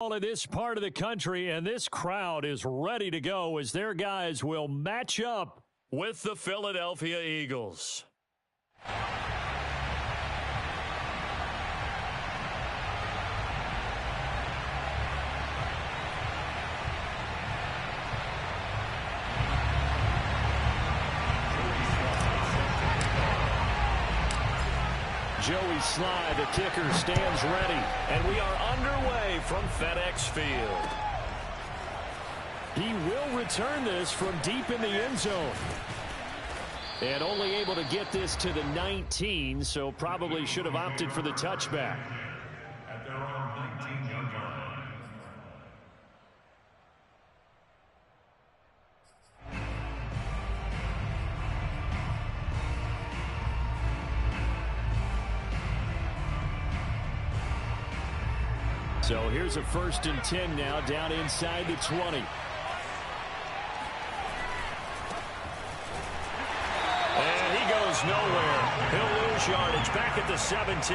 In this part of the country, and this crowd is ready to go as their guys will match up with the Philadelphia Eagles. Joey Sly, the kicker, stands ready, and we are underway from FedEx Field. He will return this from deep in the end zone. And only able to get this to the 19, so probably should have opted for the touchback. At their own 19-yard line. So here's a 1st and 10 now, down inside the 20. And he goes nowhere. He'll lose yardage back at the 17.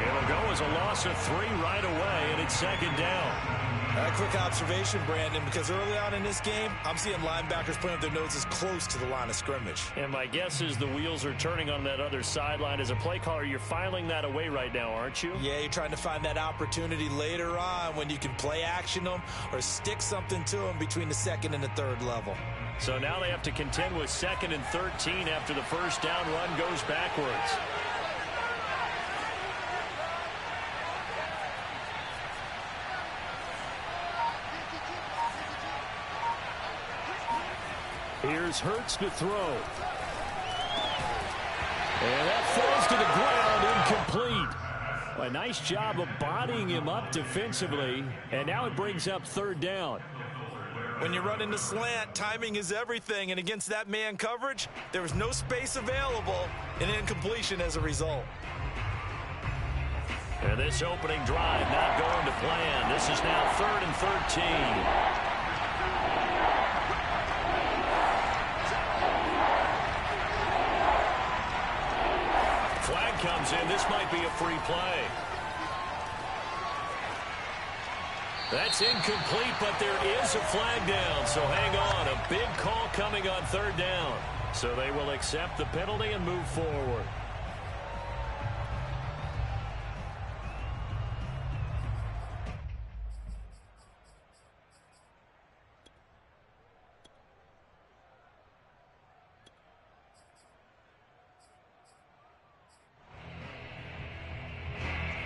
It'll go as a loss of 3 right away, and it's 2nd down. A quick observation, Brandon, because early on in this game, I'm seeing linebackers putting up their noses close to the line of scrimmage. And my guess is the wheels are turning on that other sideline. As a play caller, you're filing that away right now, aren't you? Yeah, you're trying to find that opportunity later on when you can play action them or stick something to them between the 2nd and the 3rd level. So now they have to contend with 2nd and 13 after the 1st down run goes backwards. Here's Hurts to throw. And that falls to the ground, incomplete. A nice job of bodying him up defensively, and now it brings up 3rd down. When you're running the slant, timing is everything, and against that man coverage, there was no space available, and incompletion as a result. And this opening drive not going to plan. This is now 3rd and 13. Flag comes in. This might be a free play. That's incomplete, but there is a flag down, so hang on. A big call coming on 3rd down. So they will accept the penalty and move forward.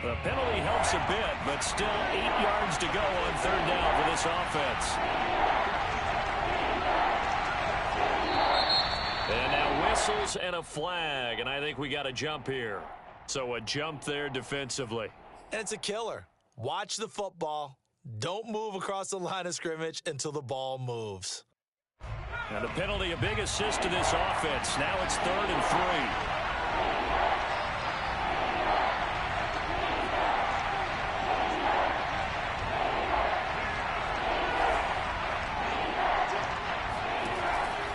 The penalty helps a bit, but still 8 yards to go on 3rd down for this offense. And now whistles and a flag, and I think we got a jump here. So a jump there defensively. And it's a killer. Watch the football. Don't move across the line of scrimmage until the ball moves. And the penalty, a big assist to this offense. Now it's 3rd and 3.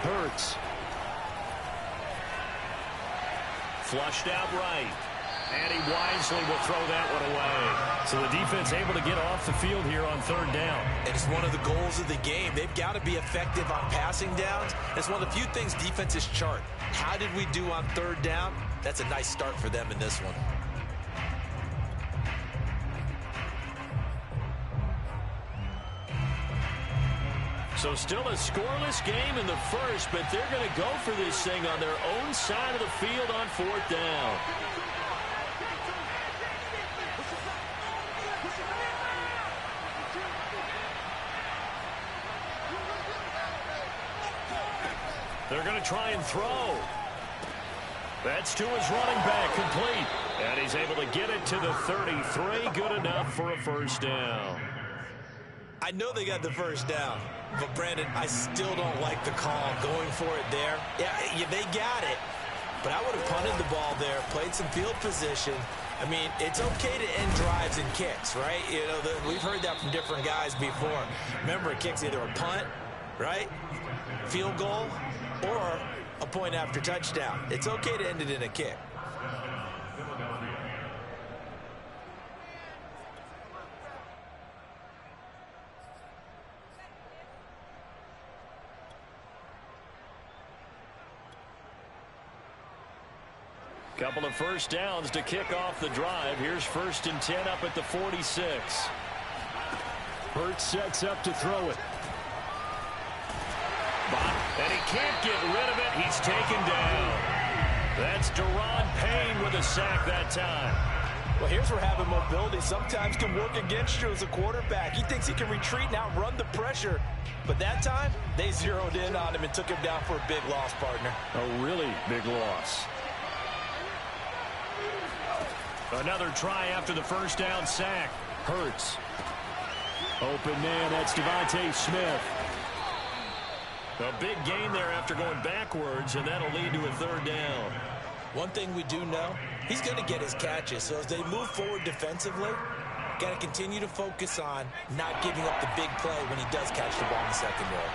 Hurts. Flushed out right. And he wisely will throw that one away. So the defense able to get off the field here on 3rd down. And it's one of the goals of the game. They've got to be effective on passing downs. It's one of the few things defenses chart. How did we do on 3rd down? That's a nice start for them in this one. So still a scoreless game in the 1st, but they're going to go for this thing on their own side of the field on 4th down. They're going to try and throw. That's to his running back, complete. And he's able to get it to the 33, good enough for a 1st down. I know they got the 1st down, but Brandon, I still don't like the call going for it there. Yeah, they got it, but I would have punted the ball there, played some field position. I mean, it's okay to end drives and kicks, right? You know, we've heard that from different guys before. Remember, a kick's either a punt, right, field goal, or a point after touchdown. It's okay to end it in a kick. Couple of first downs to kick off the drive. Here's 1st and 10 up at the 46. Hurts sets up to throw it. And he can't get rid of it. He's taken down. That's Deron Payne with a sack that time. Well, here's where having mobility sometimes can work against you as a quarterback. He thinks he can retreat and outrun the pressure. But that time, they zeroed in on him and took him down for a big loss, partner. A really big loss. Another try after the first down sack. Hurts. Open man, that's Devontae Smith. A big gain there after going backwards, and that'll lead to a 3rd down. One thing we do know, he's going to get his catches. So as they move forward defensively, got to continue to focus on not giving up the big play when he does catch the ball in the secondary.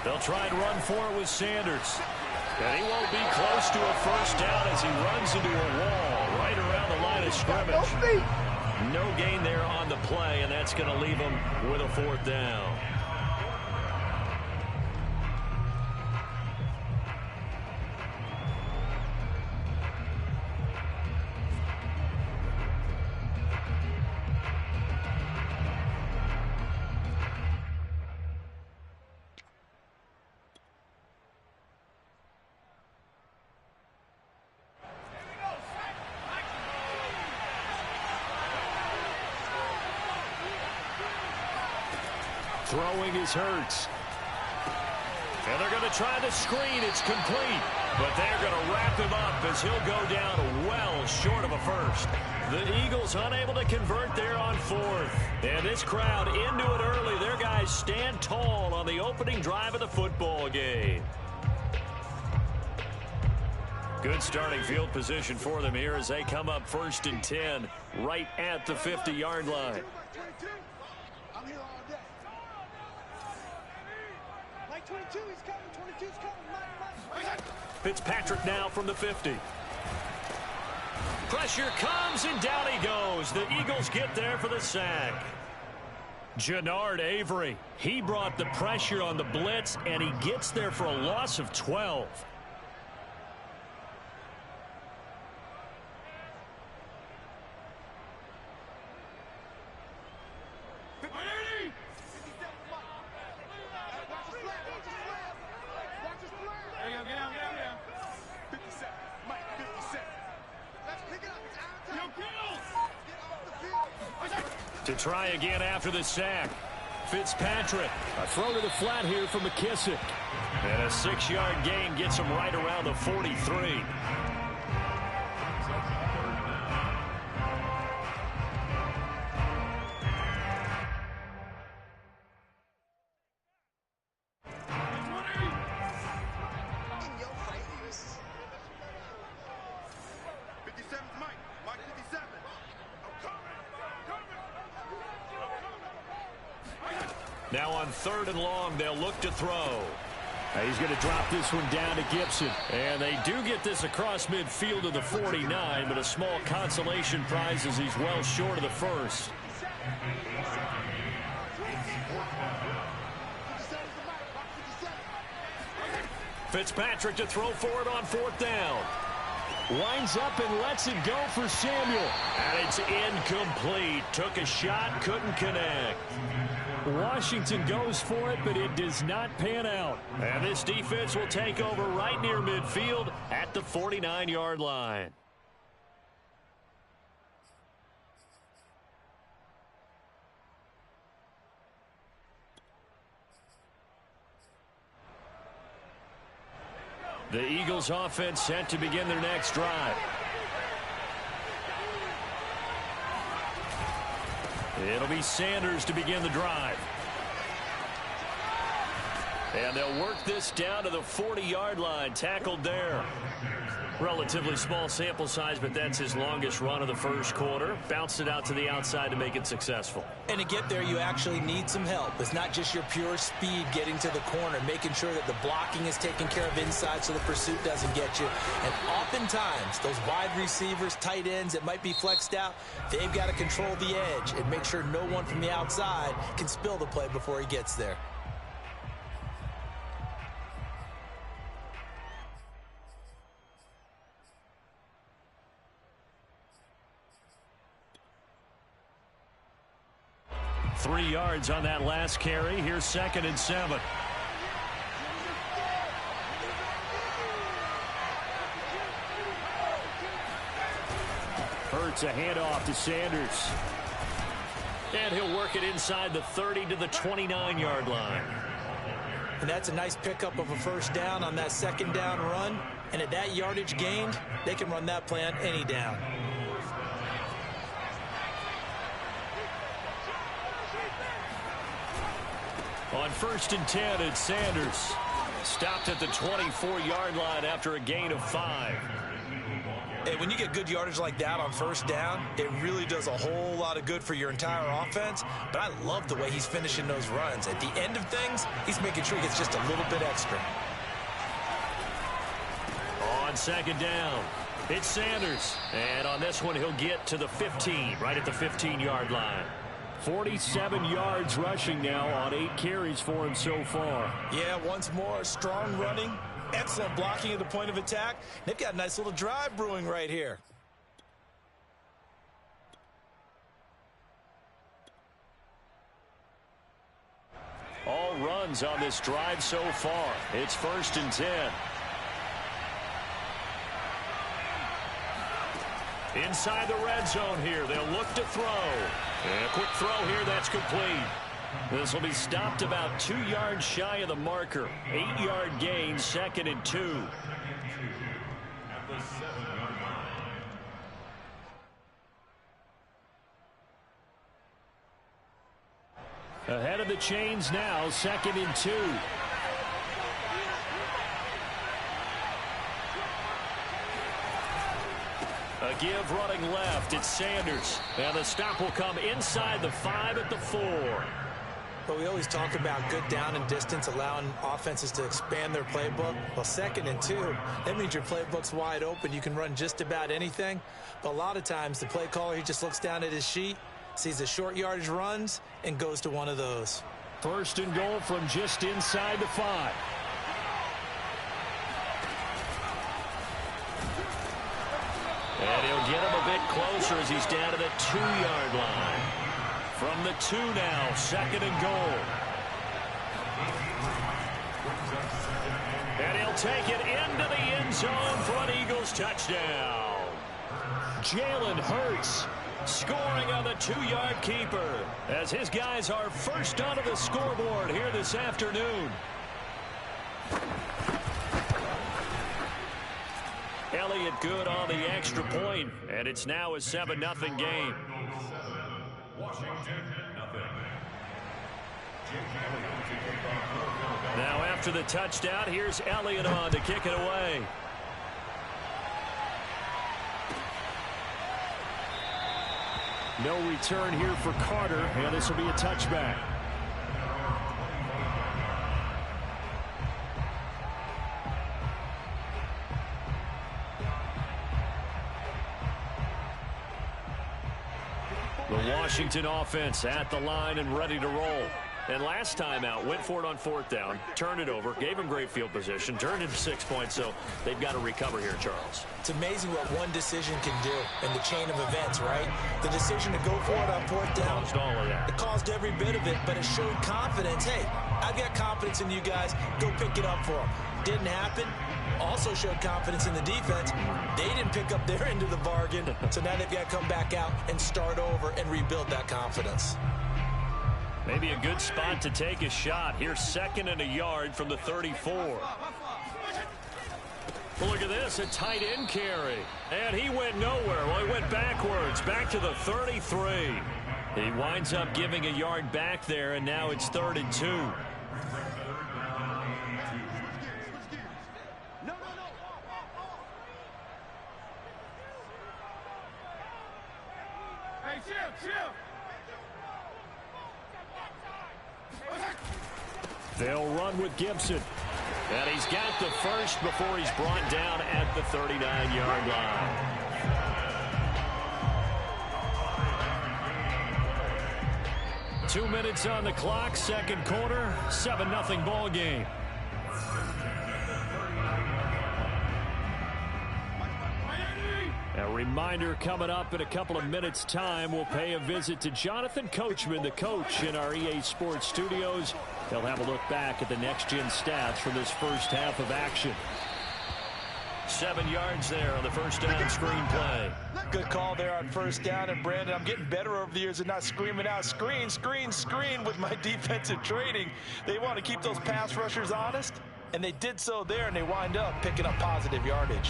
They'll try and run for it with Sanders. And he won't be close to a first down as he runs into a wall right around the line of scrimmage. No gain there on the play, and that's going to leave him with a 4th down. Throwing is Hurts. And they're going to try the screen. It's complete. But they're going to wrap him up as he'll go down well short of a first. The Eagles unable to convert there on 4th. And this crowd into it early. Their guys stand tall on the opening drive of the football game. Good starting field position for them here as they come up 1st and 10 right at the 50-yard line. Fitzpatrick now from the 50. Pressure comes, and down he goes. The Eagles get there for the sack. Jannard Avery, he brought the pressure on the blitz, and he gets there for a loss of 12. To try again after the sack. Fitzpatrick. A throw to the flat here from McKissick. And a 6-yard gain gets him right around the 43. Now on 3rd and long, they'll look to throw. He's going to drop this one down to Gibson. And they do get this across midfield to the 49, but a small consolation prize as he's well short of the first. Fitzpatrick to throw for it on 4th down. Winds up and lets it go for Samuel. And it's incomplete. Took a shot, couldn't connect. Washington goes for it, but it does not pan out. And this defense will take over right near midfield at the 49-yard line. The Eagles offense set to begin their next drive. It'll be Sanders to begin the drive. And they'll work this down to the 40-yard line, tackled there. Relatively small sample size, but that's his longest run of the first quarter. Bounced it out to the outside to make it successful. And to get there, you actually need some help. It's not just your pure speed getting to the corner, making sure that the blocking is taken care of inside so the pursuit doesn't get you. And oftentimes, those wide receivers, tight ends that might be flexed out, they've got to control the edge and make sure no one from the outside can spill the play before he gets there. 3 yards on that last carry. Here's 2nd and 7. Hurts a handoff to Sanders. And he'll work it inside the 30 to the 29-yard line. And that's a nice pickup of a first down on that 2nd down run. And at that yardage gained, they can run that play on any down. On 1st and 10, it's Sanders. Stopped at the 24-yard line after a gain of 5. And when you get good yardage like that on first down, it really does a whole lot of good for your entire offense. But I love the way he's finishing those runs. At the end of things, he's making sure he gets just a little bit extra. On 2nd down, it's Sanders. And on this one, he'll get to the 15, right at the 15-yard line. 47 yards rushing now on 8 carries for him so far. Yeah, once more, strong running. Excellent blocking at the point of attack. They've got a nice little drive brewing right here. All runs on this drive so far. It's 1st and 10. Inside the red zone here. They'll look to throw. And a quick throw here. That's complete. This will be stopped about 2 yards shy of the marker. 8-yard gain, 2nd and 2. At the 7-yard line. Ahead of the chains now, 2nd and 2. A give running left. It's Sanders. And the stop will come inside the 5 at the 4. But we always talk about good down and distance, allowing offenses to expand their playbook. Well, 2nd and 2, that means your playbook's wide open. You can run just about anything. But a lot of times, the play caller, he just looks down at his sheet, sees the short yardage runs, and goes to one of those. 1st and goal from just inside the 5. And he'll get him a bit closer as he's down to the 2-yard line. From the 2 now, 2nd and goal. And he'll take it into the end zone for an Eagles touchdown. Jalen Hurts scoring on the 2-yard keeper as his guys are first onto the scoreboard here this afternoon. Elliott good on the extra point, and it's now a 7-0 game. Now after the touchdown, here's Elliott on to kick it away. No return here for Carter, and this will be a touchback. The Washington offense at the line and ready to roll. And last time out, went for it on 4th down, turned it over, gave him great field position, turned into 6 points, so they've got to recover here, Charles. It's amazing what one decision can do in the chain of events, right? The decision to go for it on 4th down. Caused all of that. It caused every bit of it, but it showed confidence. Hey, I've got confidence in you guys. Go pick it up for them. Didn't happen. Also showed confidence in the defense. They didn't pick up their end of the bargain, so now they've got to come back out and start over and rebuild that confidence. Maybe a good spot to take a shot. Here's 2nd and a yard from the 34. Well, look at this, a tight end carry. And he went nowhere. Well, he went backwards, back to the 33. He winds up giving a yard back there, and now it's 3rd and 2. They'll run with Gibson. And he's got the first before he's brought down at the 39-yard line. Two minutes on the clock, 2nd quarter, 7-0 ball game. Now Reminder coming up in a couple of minutes' time, we'll pay a visit to Jonathan Coachman, the coach in our EA Sports studios. They'll have a look back at the next-gen stats from this first half of action. 7 yards there on the first down screen play. Good call there on first down. And, Brandon, I'm getting better over the years and not screaming out, screen, screen, screen with my defensive training. They want to keep those pass rushers honest, and they did so there, and they wind up picking up positive yardage.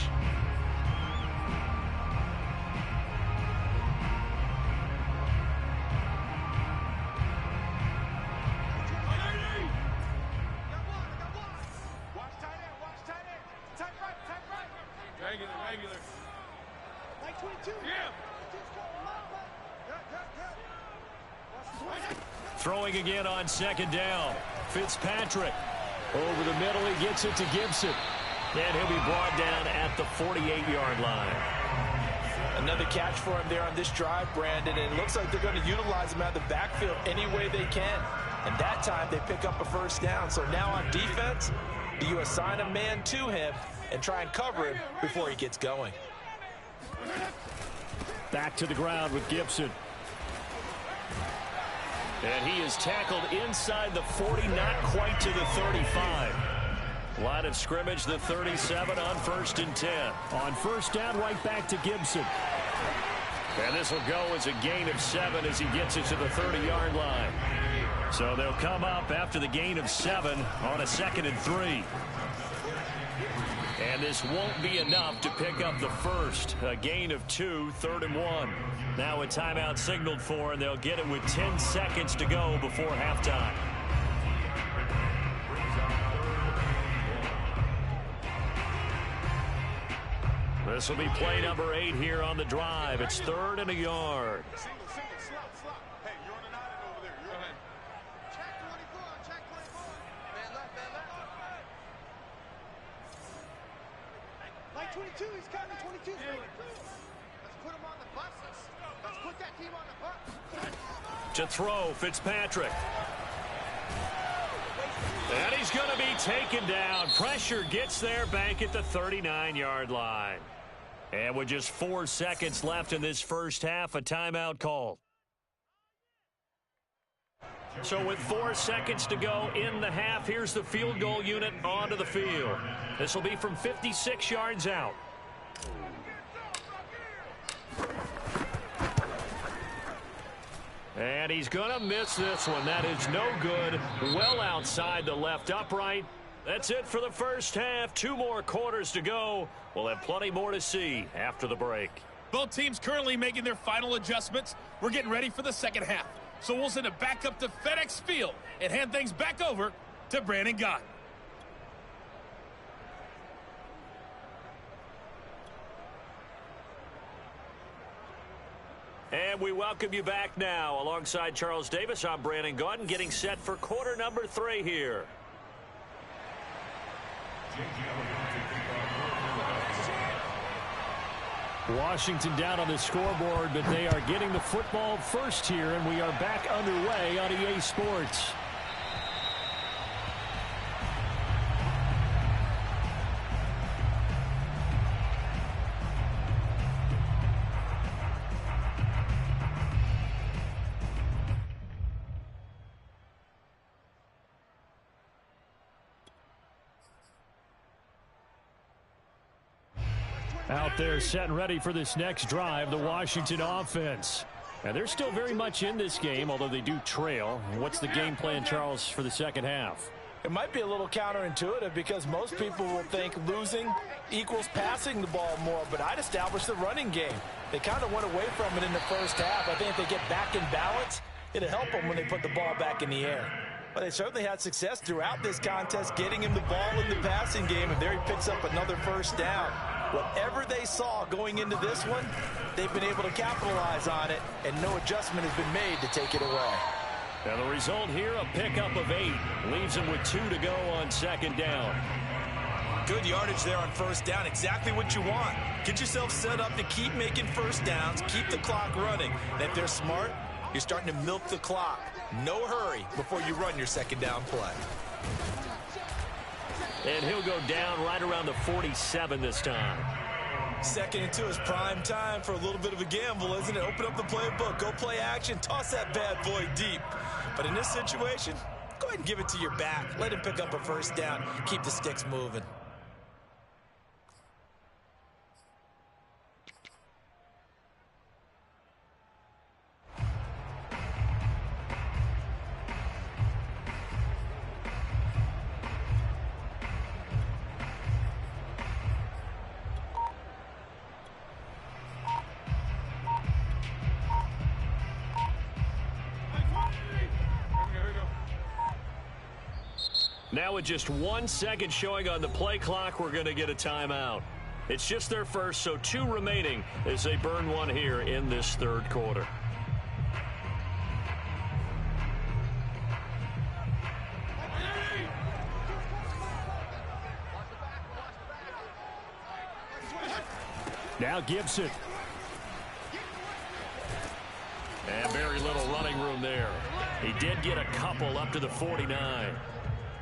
Throwing again on second down. Fitzpatrick. Over the middle, he gets it to Gibson. And he'll be brought down at the 48-yard line. Another catch for him there on this drive, Brandon. And it looks like they're going to utilize him out of the backfield any way they can. And that time they pick up a first down. So now on defense, do you assign a man to him and try and cover him before he gets going? Back to the ground with Gibson. And he is tackled inside the 40, not quite to the 35. Line of scrimmage, the 37 on 1st and 10. On first down, right back to Gibson. And this will go as a gain of 7 as he gets it to the 30-yard line. So they'll come up after the gain of 7 on a 2nd and 3. And this won't be enough to pick up the first. A gain of 2, 3rd and 1. Now a timeout signaled for, and they'll get it with 10 seconds to go before halftime. This will be play number 8 here on the drive. It's 3rd and a yard. He's coming, 22. Let's put him on the bus. Let's put that team on the bus. To throw, Fitzpatrick. And he's going to be taken down. Pressure gets there back at the 39-yard line. And with just 4 seconds left in this first half, a timeout called. So with 4 seconds to go in the half, here's the field goal unit onto the field. This will be from 56 yards out. And he's going to miss this one. That is no good. Well outside the left upright. That's it for the first half. 2 more quarters to go. We'll have plenty more to see after the break. Both teams currently making their final adjustments. We're getting ready for the second half. So we'll send it back up to FedEx Field and hand things back over to Brandon Gott. And we welcome you back now. Alongside Charles Davis, I'm Brandon Gott, getting set for quarter number 3 here. Washington down on the scoreboard, but they are getting the football first here, and we are back underway on EA Sports. Out there set and ready for this next drive, the Washington offense. And they're still very much in this game, although they do trail. What's the game plan, Charles, for the second half? It might be a little counterintuitive because most people will think losing equals passing the ball more, but I'd establish the running game. They kind of went away from it in the first half. I think if they get back in balance, it'll help them when they put the ball back in the air. But they certainly had success throughout this contest getting him the ball in the passing game, and there he picks up another first down. Whatever they saw going into this one, they've been able to capitalize on it, and no adjustment has been made to take it away. And the result here, a pickup of 8. Leaves them with 2 to go on second down. Good yardage there on first down. Exactly what you want. Get yourself set up to keep making first downs, keep the clock running. And if they're smart, you're starting to milk the clock. No hurry before you run your second down play. And he'll go down right around the 47 this time. Second and 2 is prime time for a little bit of a gamble, isn't it? Open up the playbook, go play action, toss that bad boy deep. But in this situation, go ahead and give it to your back. Let him pick up a first down. Keep the sticks moving. Now with just 1 second showing on the play clock, we're going to get a timeout. It's just their first, so 2 remaining as they burn one here in this third quarter. Now Gibson. And very little running room there. He did get a couple up to the 49.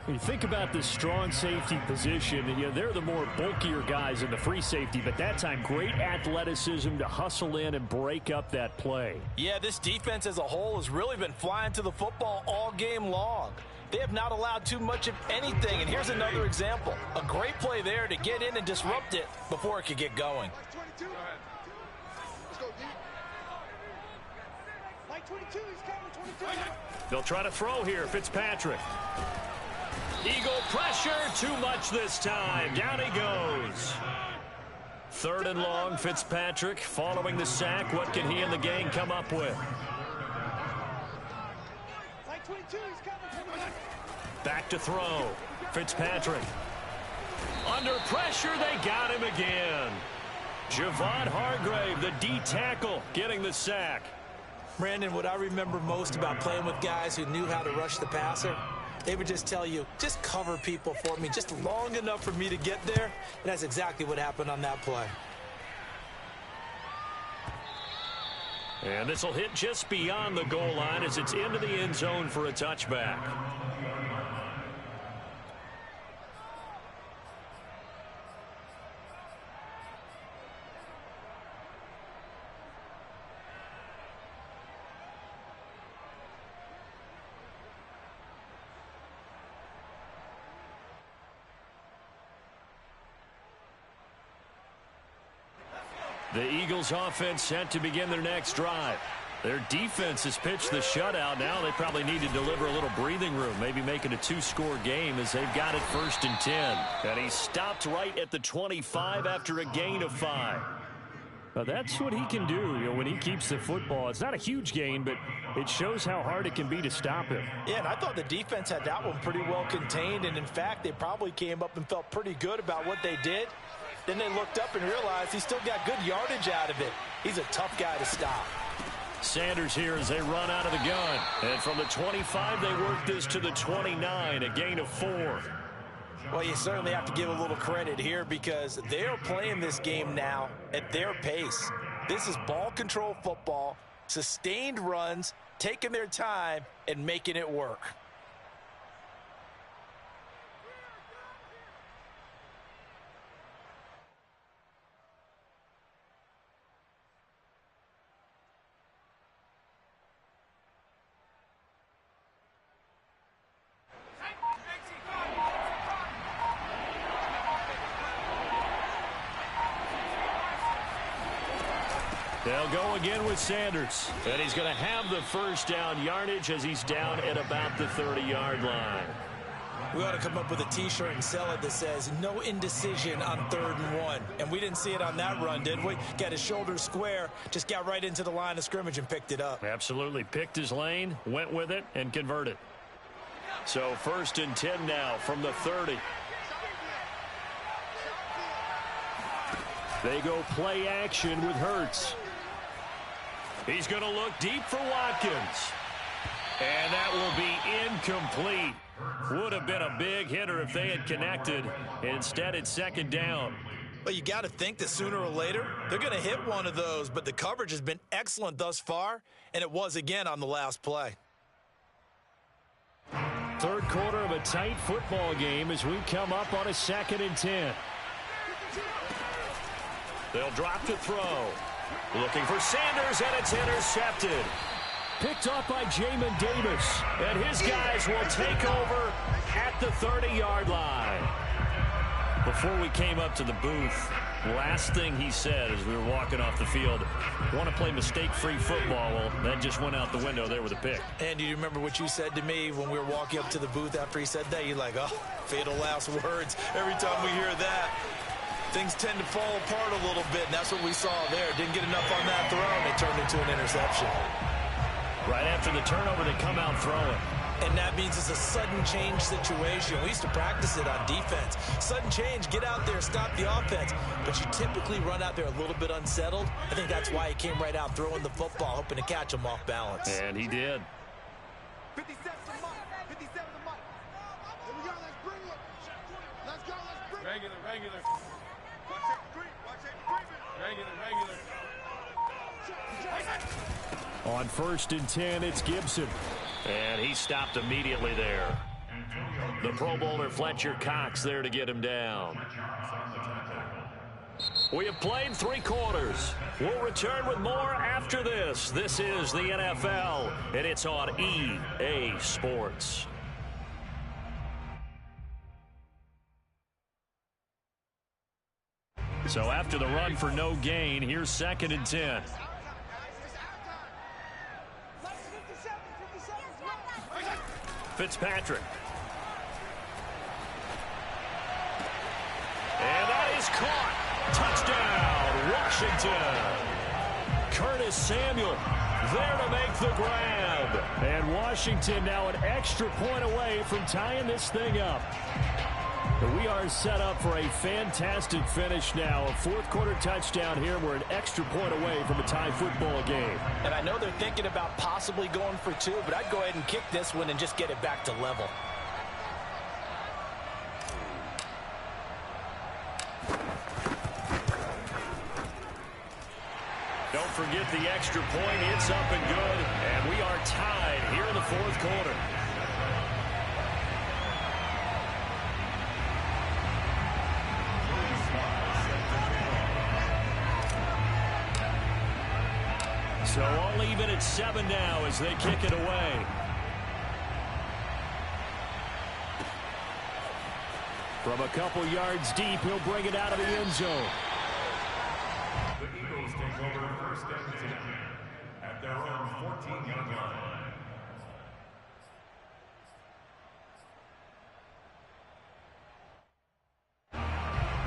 When you think about this strong safety position, they're the more bulkier guys in the free safety, but that time great athleticism to hustle in and break up that play. Yeah, this defense as a whole has really been flying to the football all game long. They have not allowed too much of anything, and here's another example. A great play there to get in and disrupt it before it could get going. They'll try to throw here, Fitzpatrick. Eagle pressure, too much this time. Down he goes. 3rd and long, Fitzpatrick following the sack. What can he and the gang come up with? Back to throw. Fitzpatrick. Under pressure, they got him again. Javon Hargrave, the D tackle, getting the sack. Brandon, what I remember most about playing with guys who knew how to rush the passer, they would just tell you, just cover people for me just long enough for me to get there. And that's exactly what happened on that play. And this will hit just beyond the goal line as it's into the end zone for a touchback. The Eagles offense set to begin their next drive. Their defense has pitched the shutout. Now they probably need to deliver a little breathing room, maybe make it a 2-score game as they've got it 1st and 10. And he stopped right at the 25 after a gain of 5. Now that's what he can do, when he keeps the football. It's not a huge gain, but it shows how hard it can be to stop him. Yeah, and I thought the defense had that one pretty well contained, and in fact, they probably came up and felt pretty good about what they did. Then they looked up and realized he still got good yardage out of it. He's a tough guy to stop. Sanders here as they run out of the gun. And from the 25, they work this to the 29, a gain of 4. Well, you certainly have to give a little credit here because they are playing this game now at their pace. This is ball control football, sustained runs, taking their time, and making it work. They'll go again with Sanders. And he's going to have the first down yardage as he's down at about the 30-yard line. We ought to come up with a T-shirt and sell it that says, no indecision on 3rd and 1. And we didn't see it on that run, did we? Got his shoulders square, just got right into the line of scrimmage and picked it up. Absolutely. Picked his lane, went with it, and converted. So 1st and 10 now from the 30. They go play action with Hurts. He's going to look deep for Watkins. And that will be incomplete. Would have been a big hitter if they had connected. Instead, it's 2nd down. Well, you got to think that sooner or later, they're going to hit one of those. But the coverage has been excellent thus far, and it was again on the last play. 3rd quarter of a tight football game as we come up on a 2nd and 10. They'll drop to throw. Looking for Sanders, and it's intercepted. Picked off by Jamin Davis. And his guys will take over at the 30-yard line. Before we came up to the booth, last thing he said as we were walking off the field, want to play mistake-free football. Well, that just went out the window there with a pick. And do you remember what you said to me when we were walking up to the booth after he said that? You're like, oh, fatal last words. Every time we hear that, things tend to fall apart a little bit, and that's what we saw there. Didn't get enough on that throw, and it turned into an interception. Right after the turnover, they come out throwing. And that means it's a sudden change situation. We used to practice it on defense. Sudden change, get out there, stop the offense. But you typically run out there a little bit unsettled. I think that's why he came right out throwing the football, hoping to catch him off balance. And he did. 57 to Mike. 57 to Mike. Here we go, let's bring it. Let's go, let's bring it. Regular. Watch that creep. Watch that creep. Regular. On 1st and 10, it's Gibson. And he stopped immediately there. The Pro Bowler Fletcher Cox there to get him down. We have played 3 quarters. We'll return with more after this. This is the NFL, and it's on EA Sports. So after the run for no gain, here's 2nd and 10. Fitzpatrick. And that is caught. Touchdown, Washington. Curtis Samuel there to make the grab. And Washington now an extra point away from tying this thing up. But we are set up for a fantastic finish now. A 4th quarter touchdown here. We're an extra point away from a tie football game. And I know they're thinking about possibly going for 2, but I'd go ahead and kick this one and just get it back to level. Don't forget the extra point. It's up and good. And we are tied here in the 4th quarter. So all even at 7 now as they kick it away. From a couple yards deep, he'll bring it out of the end zone. The Eagles take over 1st and 10 at their own 14-yard line.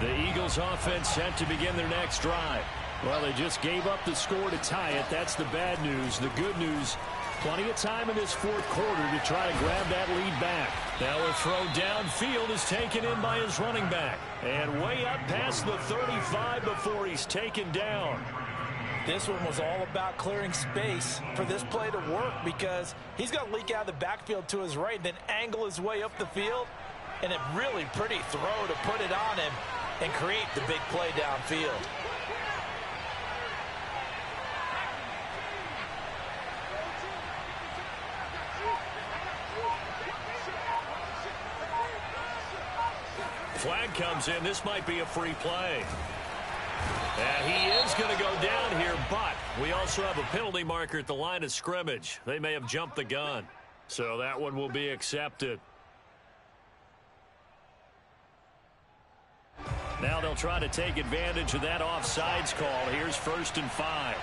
The Eagles offense set to begin their next drive. Well, they just gave up the score to tie it. That's the bad news. The good news, plenty of time in this 4th quarter to try to grab that lead back. Now a throw downfield is taken in by his running back. And way up past the 35 before he's taken down. This one was all about clearing space for this play to work because he's going to leak out of the backfield to his right, then angle his way up the field. And a really pretty throw to put it on him and create the big play downfield. Flag comes in. This might be a free play. And he is going to go down here, but we also have a penalty marker at the line of scrimmage. They may have jumped the gun. So that one will be accepted. Now they'll try to take advantage of that offsides call. Here's 1st and 5.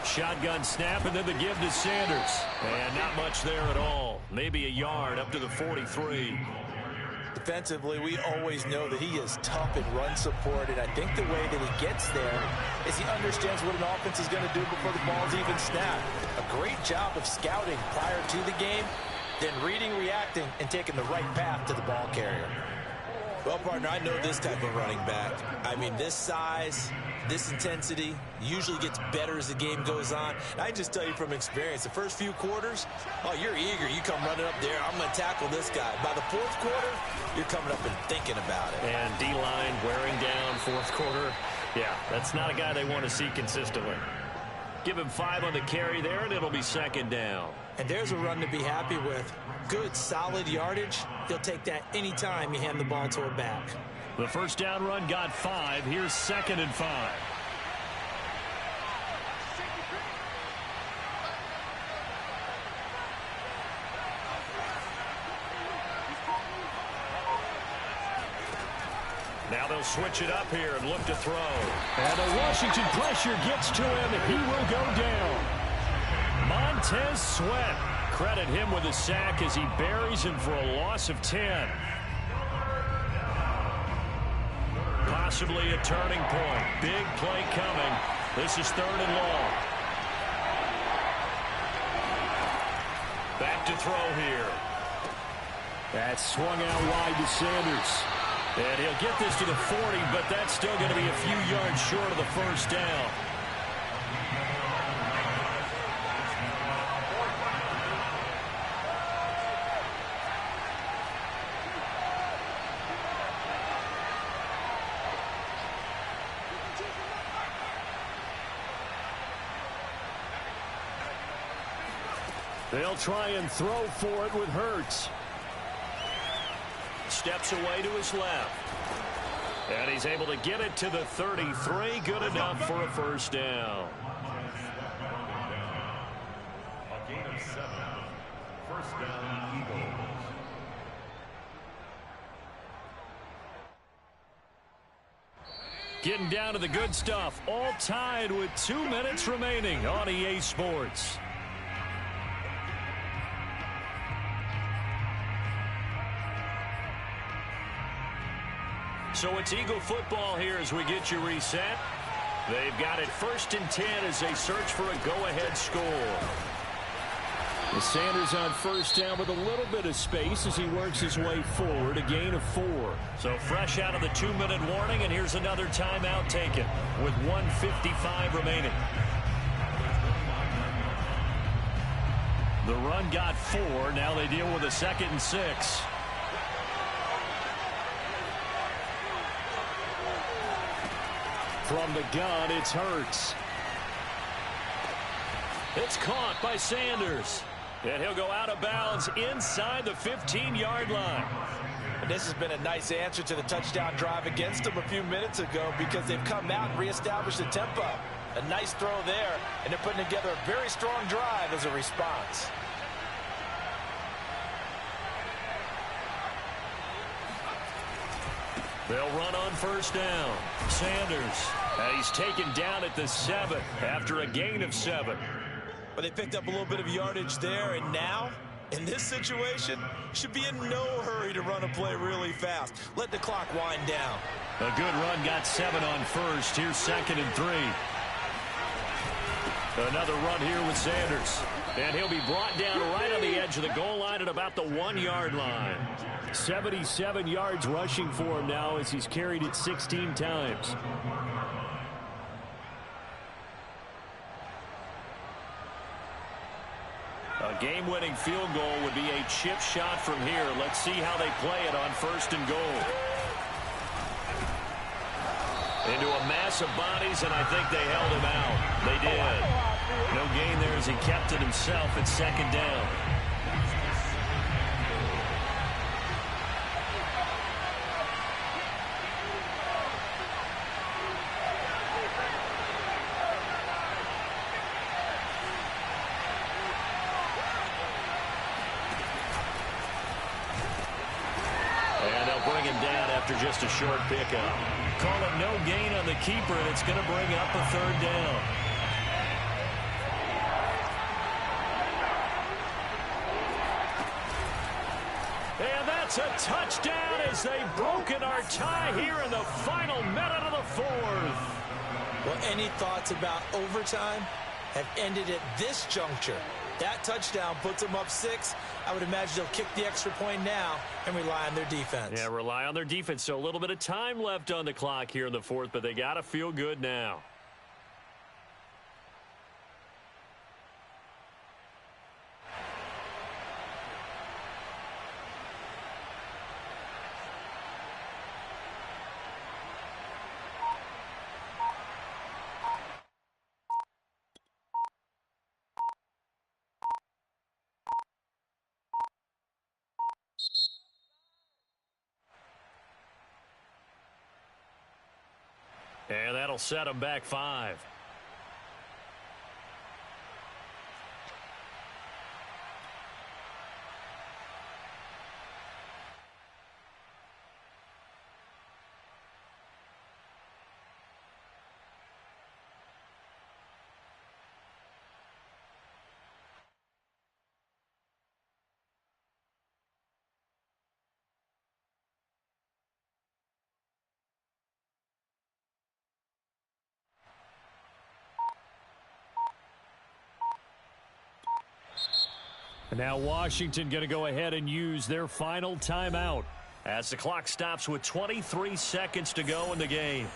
Shotgun snap, and then the give to Sanders. And not much there at all. Maybe a yard up to the 43. Defensively, we always know that he is tough in run support, and I think the way that he gets there is he understands what an offense is going to do before the ball's even snapped. A great job of scouting prior to the game, then reading, reacting, and taking the right path to the ball carrier. Well, partner, I know this type of running back. I mean, this size, this intensity usually gets better as the game goes on. And I just tell you from experience, the first few quarters, oh, you're eager. You come running up there. I'm going to tackle this guy. By the 4th quarter, you're coming up and thinking about it. And D-line wearing down 4th quarter. Yeah, that's not a guy they want to see consistently. Give him 5 on the carry there, and it'll be second down. And there's a run to be happy with. Good, solid yardage. He'll take that anytime you hand the ball to a back. The first down run got 5. Here's 2nd and 5. Now they'll switch it up here and look to throw. And the Washington pressure gets to him. He will go down. Montez Sweat. Credit him with a sack as he buries him for a loss of 10. Possibly a turning point. Big play coming. This is 3rd and long. Back to throw here. That's swung out wide to Sanders. And he'll get this to the 40, but that's still going to be a few yards short of the first down. They'll try and throw for it with Hurts. Steps away to his left. And he's able to get it to the 33. Good enough for a first down. A gain of 7. First down, Eagles. Getting down to the good stuff. All tied with 2 minutes remaining on EA Sports. So it's Eagle football here as we get you reset. They've got it 1st and 10 as they search for a go-ahead score. The Sanders on first down with a little bit of space as he works his way forward, a gain of 4. So fresh out of the 2-minute warning, and here's another timeout taken with 1:55 remaining. The run got 4. Now they deal with a 2nd and 6. From the gun, it's Hurts. It's caught by Sanders. And he'll go out of bounds inside the 15-yard line. And this has been a nice answer to the touchdown drive against them a few minutes ago because they've come out and reestablished the tempo. A nice throw there, and they're putting together a very strong drive as a response. They'll run on first down. Sanders. And he's taken down at the 7 after a gain of 7. But they picked up a little bit of yardage there, and now, in this situation, should be in no hurry to run a play really fast. Let the clock wind down. A good run got 7 on first. Here's 2nd and 3. Another run here with Sanders. And he'll be brought down right on the edge of the goal line at about the 1-yard line. 77 yards rushing for him now as he's carried it 16 times. A game-winning field goal would be a chip shot from here. Let's see how they play it on 1st and goal. Into a mass of bodies, and I think they held him out. They did. No gain there as he kept it himself at 2nd down. And they'll bring him down after just a short pickup. Call it no gain on the keeper, and it's going to bring up a 3rd down. And that's a touchdown as they've broken our tie here in the final minute of the 4th. Well, any thoughts about overtime have ended at this juncture. That touchdown puts them up 6. I would imagine they'll kick the extra point now and rely on their defense. Yeah, rely on their defense. So a little bit of time left on the clock here in the 4th, but they got to feel good now. And that'll set them back 5. And now Washington going to go ahead and use their final timeout as the clock stops with 23 seconds to go in the game.